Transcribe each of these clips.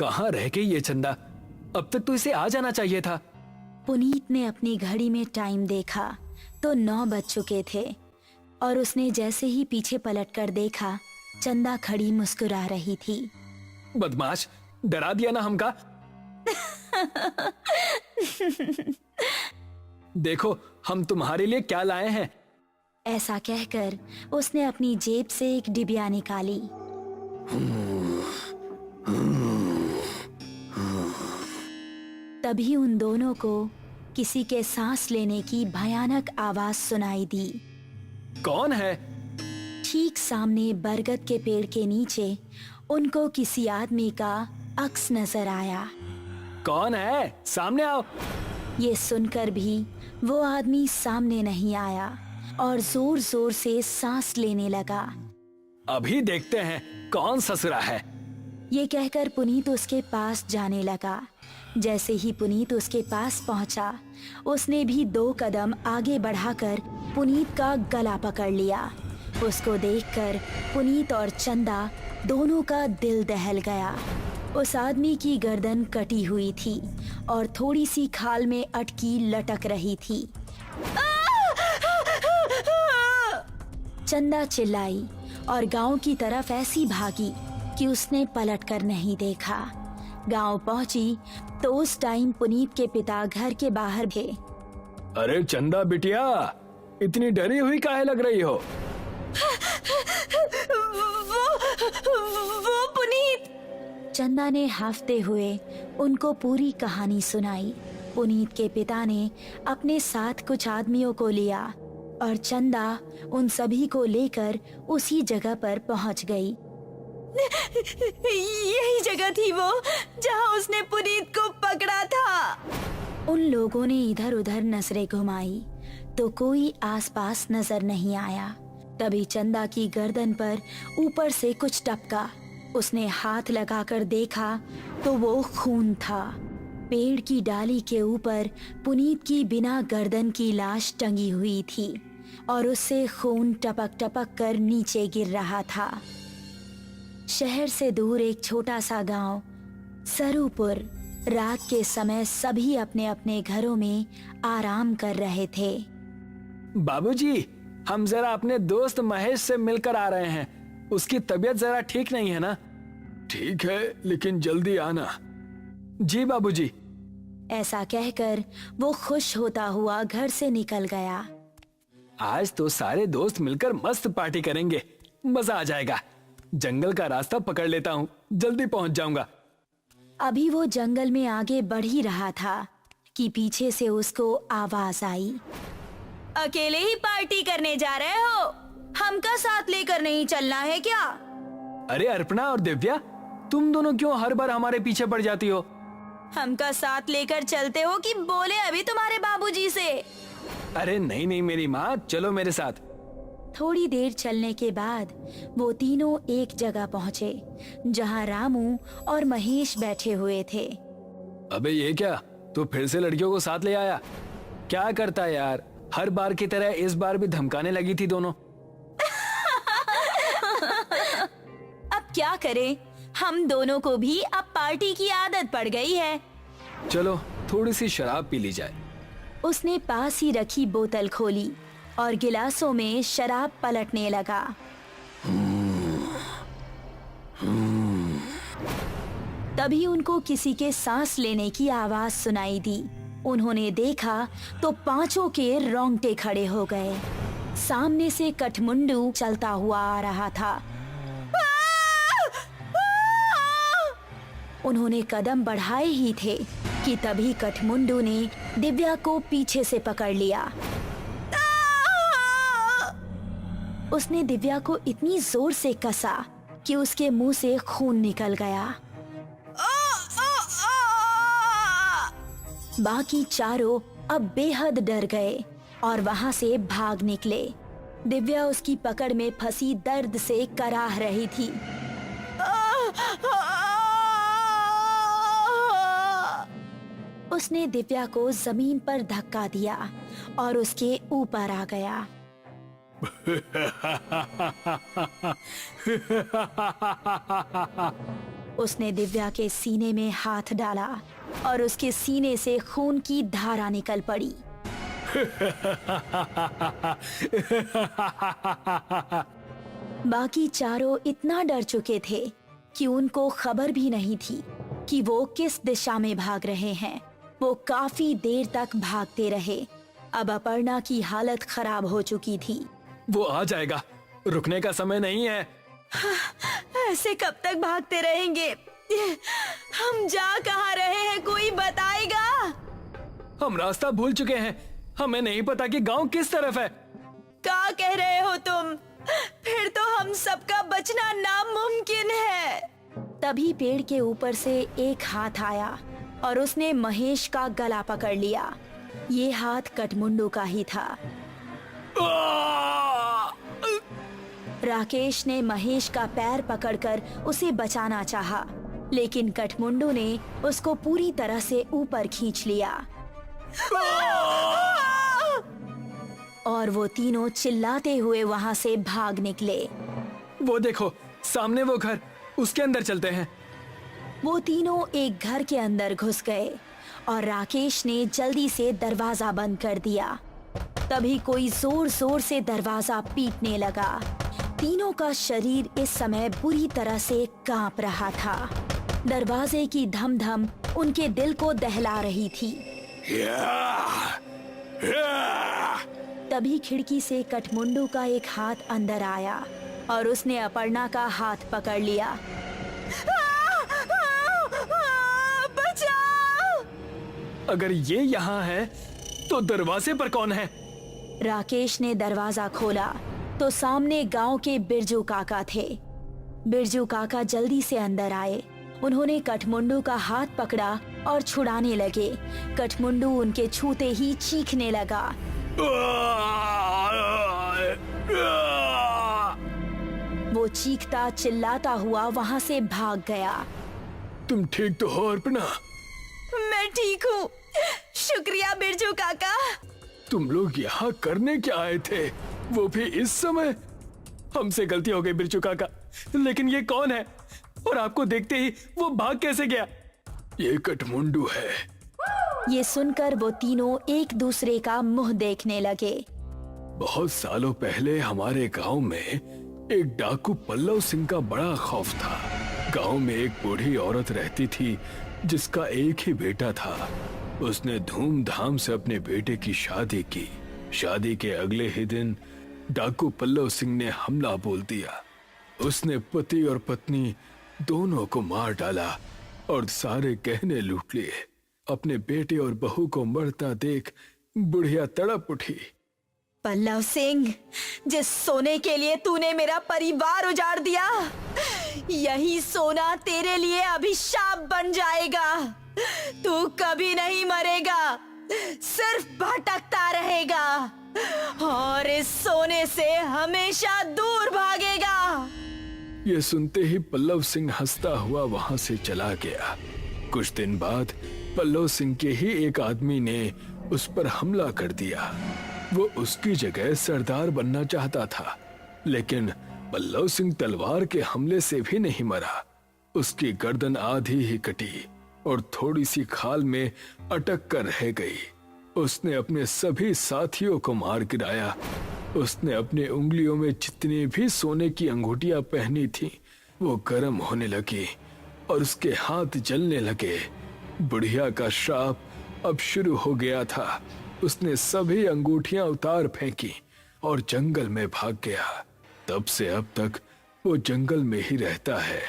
कहाँ रह गई ये चंदा? अब तक तो इसे आ जाना चाहिए था। पुनीत ने अपनी घड़ी में टाइम देखा तो 9 बज चुके थे और उसने जैसे ही पीछे पलटकर देखा, चंदा खड़ी मुस्कुरा रही थी। बदमाश, डरा दिया ना हमका। देखो हम तुम्हारे लिए क्या लाए हैं। ऐसा कहकर उसने अपनी जेब से एक डिबिया निकाली। तभी उन दोनों को किसी के सांस लेने की भयानक आवाज सुनाई दी। कौन है? ठीक सामने बरगद के पेड़ के नीचे उनको किसी आदमी का अक्स नजर आया। कौन है? सामने आओ। ये सुनकर भी वो आदमी सामने नहीं आया और जोर जोर से सांस लेने लगा। अभी देखते हैं कौन ससुरा है। ये कहकर पुनीत उसके पास जाने लगा। जैसे ही पुनीत उसके पास पहुंचा, उसने भी 2 कदम आगे बढ़ाकर पुनीत का गला पकड़ लिया। उसको देखकर पुनीत और चंदा दोनों का दिल दहल गया। उस आदमी की गर्दन कटी हुई थी और थोड़ी सी खाल में अटकी लटक रही थी। चंदा चिल्लाई और गांव की तरफ ऐसी भागी कि उसने पलटकर नहीं देखा। गांव पहुंची तो उस टाइम पुनीत के पिता घर के बाहर थे। अरे चंदा बिटिया, इतनी डरी हुई काहे लग रही हो? वो पुनीत। चंदा ने हाफते हुए उनको पूरी कहानी सुनाई। पुनीत के पिता ने अपने साथ कुछ आदमियों को लिया और चंदा उन सभी को लेकर उसी जगह पर पहुंच गई। यही जगह थी वो जहां उसने पुनीत को पकड़ा था। उन लोगों ने इधर उधर नजरें घुमाई तो कोई आसपास नजर नहीं आया। तभी चंदा की गर्दन पर ऊपर से कुछ टपका। उसने हाथ लगाकर देखा तो वो खून था। पेड़ की डाली के ऊपर पुनीत की बिना गर्दन की लाश टंगी हुई थी और उससे खून टपक टपक कर नीचे गिर रहा था। शहर से दूर एक छोटा सा गांव सरूपुर। रात के समय सभी अपने अपने घरों में आराम कर रहे थे। बाबूजी, हम जरा अपने दोस्त महेश से मिलकर आ रहे हैं। उसकी तबीयत जरा ठीक नहीं है ना? ठीक है, लेकिन जल्दी आना। जी बाबूजी। ऐसा कहकर वो खुश होता हुआ घर से निकल गया। आज तो सारे दोस्त मिलकर मस्त पार्टी करेंगे, मजा आ जाएगा। जंगल का रास्ता पकड़ लेता हूँ, जल्दी पहुँच जाऊंगा। अभी वो जंगल में आगे बढ़ ही रहा था कि पीछे से उसको आवाज आई। अकेले ही पार्टी करने जा रहे हो? हमका साथ लेकर नहीं चलना है क्या? अरे अर्पणा और दिव्या, तुम दोनों क्यों हर बार हमारे पीछे पड़ जाती हो? हमका साथ लेकर चलते हो कि बोले अभी तुम्हारे बाबूजी से? अरे नहीं नहीं मेरी माँ, चलो मेरे साथ। थोड़ी देर चलने के बाद वो तीनों एक जगह पहुँचे जहाँ रामू और महेश बैठे हुए थे। अबे ये क्या, तू फिर से लड़कियों को साथ ले आया? क्या करता है यार, हर बार की तरह इस बार भी धमकाने लगी थी दोनों। अब क्या करें, हम दोनों को भी अब पार्टी की आदत पड़ गई है। चलो थोड़ी सी शराब पी ली जाए। उसने पास ही रखी बोतल खोली और गिलासों में शराब पलटने लगा। तभी उनको किसी के सांस लेने की आवाज सुनाई दी। उन्होंने देखा तो पांचों के रोंगटे खड़े हो गए। सामने से कठमुंडू चलता हुआ आ रहा था। उन्होंने कदम बढ़ाए ही थे कि तभी कठमुंडू ने दिव्या को पीछे से पकड़ लिया। उसने दिव्या को इतनी जोर से कसा कि उसके मुंह से खून निकल गया। बाकी चारों अब बेहद डर गए और वहां से भाग निकले। दिव्या उसकी पकड़ में फंसी दर्द से कराह रही थी। उसने दिव्या को जमीन पर धक्का दिया और उसके ऊपर आ गया। उसने दिव्या के सीने में हाथ डाला और उसके सीने से खून की धारा निकल पड़ी। बाकी चारों इतना डर चुके थे कि उनको खबर भी नहीं थी कि वो किस दिशा में भाग रहे हैं। वो काफी देर तक भागते रहे। अब अपर्णा की हालत खराब हो चुकी थी। वो आ जाएगा, रुकने का समय नहीं है। ऐसे कब तक भागते रहेंगे? हम जा कहाँ रहे हैं, कोई बताएगा? हम रास्ता भूल चुके हैं, हमें नहीं पता कि गांव किस तरफ है। क्या कह रहे हो तुम? फिर तो हम सबका बचना नामुमकिन है। तभी पेड़ के ऊपर से एक हाथ आया और उसने महेश का गला पकड़ लिया। ये हाथ कठमुंडू का ही था। राकेश ने महेश का पैर पकड़कर उसे बचाना चाहा, लेकिन कठमुंडू ने उसको पूरी तरह से ऊपर खींच लिया और वो तीनों चिल्लाते हुए वहाँ से भाग निकले। वो देखो, सामने वो घर, उसके अंदर चलते हैं। वो तीनों एक घर के अंदर घुस गए और राकेश ने जल्दी से दरवाजा बंद कर दिया। तभी कोई जोर जोर से दरवाजा पीटने लगा। तीनों का शरीर इस समय बुरी तरह से कांप रहा था। दरवाजे की धम धम उनके दिल को दहला रही थी। तभी खिड़की से कठमुंडू का एक हाथ अंदर आया और उसने अपर्णा का हाथ पकड़ लिया। बचाओ! अगर ये यहाँ है तो दरवाजे पर कौन है? राकेश ने दरवाजा खोला तो सामने गांव के बिरजू काका थे। बिरजू काका जल्दी से अंदर आए। उन्होंने कठमुंडू का हाथ पकड़ा और छुड़ाने लगे। कठमुंडू उनके छूते ही चीखने लगा। वो चीखता चिल्लाता हुआ वहाँ से भाग गया। तुम ठीक तो हो अर्पणा? मैं ठीक हूँ, शुक्रिया बिरजू काका। तुम लोग यहाँ करने क्या आए थे, वो भी इस समय? हमसे गलती हो गई बिरजू काका, लेकिन ये कौन है और आपको देखते ही वो भाग कैसे गया? ये कठमुंडू है। ये सुनकर वो तीनों एक दूसरे का मुंह देखने लगे। बहुत सालों पहले हमारे गांव में एक डाकू पल्लव सिंह का बड़ा खौफ था। गांव में एक बूढ़ी औरत रहती थी जिसका एक ही बेटा था। उसने धूमधाम से अपने बेटे की शादी की। शादी के अगले ही दिन डाकू पल्लव सिंह ने हमला बोल दिया। उसने पति और पत्नी दोनों को मार डाला और सारे गहने लूट लिए। अपने बेटे और बहू को मरता देख बुढ़िया तड़प उठी। पल्लव सिंह, जिस सोने के लिए तूने मेरा परिवार उजाड़ दिया, यही सोना तेरे लिए अभिशाप बन जाएगा। तू कभी नहीं मरेगा, सिर्फ भटकता रहेगा और इस सोने से हमेशा दूर भागेगा। ये सुनते ही पल्लव सिंह हंसता हुआ वहां से चला गया। कुछ दिन बाद पल्लव सिंह के ही एक आदमी ने उस पर हमला कर दिया। वो उसकी जगह सरदार बनना चाहता था, लेकिन पल्लव सिंह तलवार के हमले से भी नहीं मरा। उसकी गर्दन आधी ही कटी और थोड़ी सी खाल में अटक कर रह गई। उसने अपने सभी साथियों को मार गिराया। उसने अपने उंगलियों में जितनी भी सोने की अंगूठियां पहनी थीं, वो गर्म होने लगी और उसके हाथ जलने लगे। बुढ़िया का श्राप अब शुरू हो गया था। उसने सभी अंगूठियां उतार फेंकी और जंगल में भाग गया। तब से अब तक वो जंगल में ही रहता है।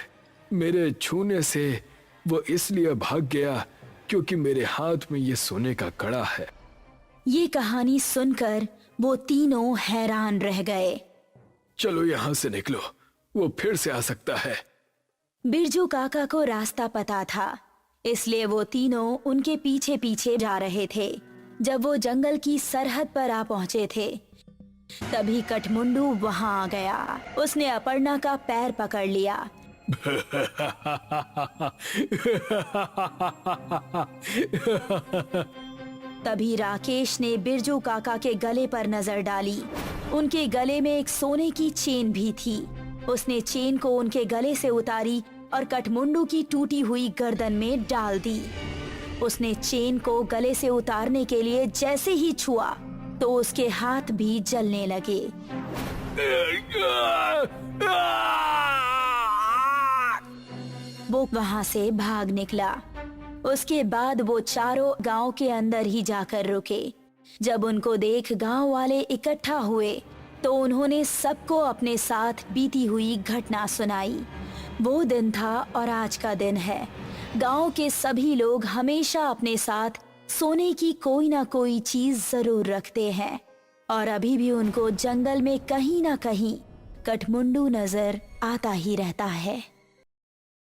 मेरे छूने से वो इसलिए भाग गया क्योंकि मेरे हाथ में ये सोने का कड़ा है। ये कहानी सुनकर वो तीनों हैरान रह गए। चलो यहाँ से निकलो, वो फिर से आ सकता है। बिरजू काका को रास्ता पता था, इसलिए वो तीनों उनके पीछे पीछे जा रहे थे। जब वो जंगल की सरहद पर आ पहुंचे थे, तभी कठमुंडू वहां आ गया। उसने अपर्णा का पैर पकड़ लिया। तभी राकेश ने बिरजू काका के गले पर नजर डाली। उनके गले में एक सोने की चेन भी थी। उसने चेन को उनके गले से उतारी और कठमुंडू की टूटी हुई गर्दन में डाल दी। उसने चेन को गले से उतारने के लिए जैसे ही छुआ तो उसके हाथ भी जलने लगे। वो वहां से भाग निकला। उसके बाद वो चारों गांव के अंदर ही जाकर रुके। जब उनको देख गांव वाले इकट्ठा हुए तो उन्होंने सबको अपने साथ बीती हुई घटना सुनाई। वो दिन था और आज का दिन है। गांव के सभी लोग हमेशा अपने साथ सोने की कोई ना कोई चीज जरूर रखते हैं और अभी भी उनको जंगल में कहीं ना कहीं कठमुंडू नजर आता ही रहता है।